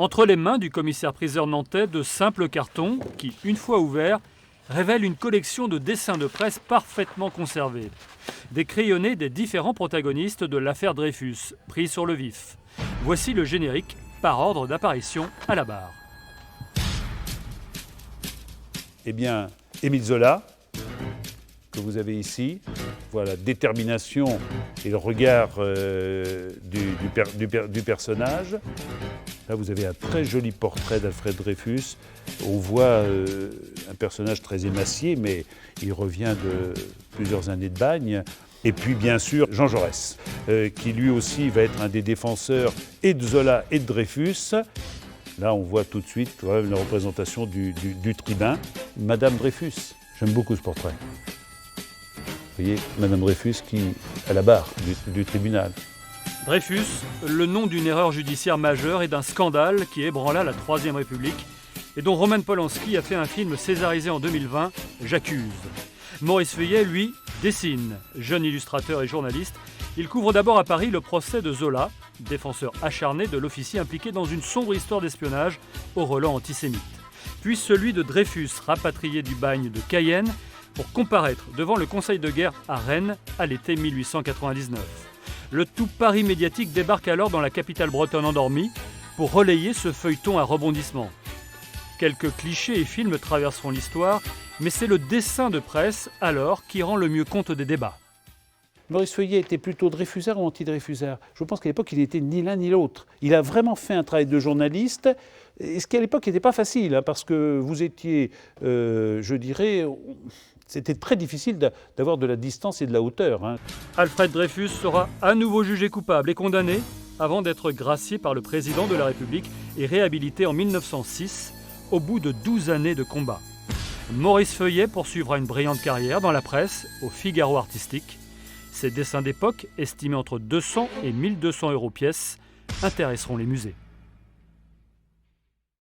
Entre les mains du commissaire-priseur nantais, de simples cartons qui, une fois ouverts, révèlent une collection de dessins de presse parfaitement conservés. Des crayonnés des différents protagonistes de l'affaire Dreyfus, pris sur le vif. Voici le générique par ordre d'apparition à la barre. Eh bien, Émile Zola, que vous avez ici, voilà, détermination et le regard du personnage. Là, vous avez un très joli portrait d'Alfred Dreyfus. On voit un personnage très émacié, mais il revient de plusieurs années de bagne. Et puis, bien sûr, Jean Jaurès, qui lui aussi va être un des défenseurs et de Zola et de Dreyfus. Là, on voit tout de suite une représentation du tribun. Madame Dreyfus, j'aime beaucoup ce portrait. Vous voyez, Madame Dreyfus qui à la barre du tribunal. Dreyfus, le nom d'une erreur judiciaire majeure et d'un scandale qui ébranla la Troisième République et dont Roman Polanski a fait un film césarisé en 2020, J'accuse. Maurice Feuillet, lui, dessine. Jeune illustrateur et journaliste, il couvre d'abord à Paris le procès de Zola, défenseur acharné de l'officier impliqué dans une sombre histoire d'espionnage au relent antisémite. Puis celui de Dreyfus, rapatrié du bagne de Cayenne, pour comparaître devant le Conseil de guerre à Rennes à l'été 1899. Le tout Paris médiatique débarque alors dans la capitale bretonne endormie pour relayer ce feuilleton à rebondissements. Quelques clichés et films traverseront l'histoire, mais c'est le dessin de presse alors qui rend le mieux compte des débats. Maurice Feuillet était plutôt dreyfusard ou anti-dreyfusard? Je pense qu'à l'époque, il n'était ni l'un ni l'autre. Il a vraiment fait un travail de journaliste, ce qui à l'époque n'était pas facile, parce que vous étiez, je dirais, c'était très difficile d'avoir de la distance et de la hauteur. Alfred Dreyfus sera à nouveau jugé coupable et condamné avant d'être gracié par le président de la République et réhabilité en 1906 au bout de 12 années de combat. Maurice Feuillet poursuivra une brillante carrière dans la presse, au Figaro artistique. Ses dessins d'époque, estimés entre 200 et 1200 € pièce, intéresseront les musées.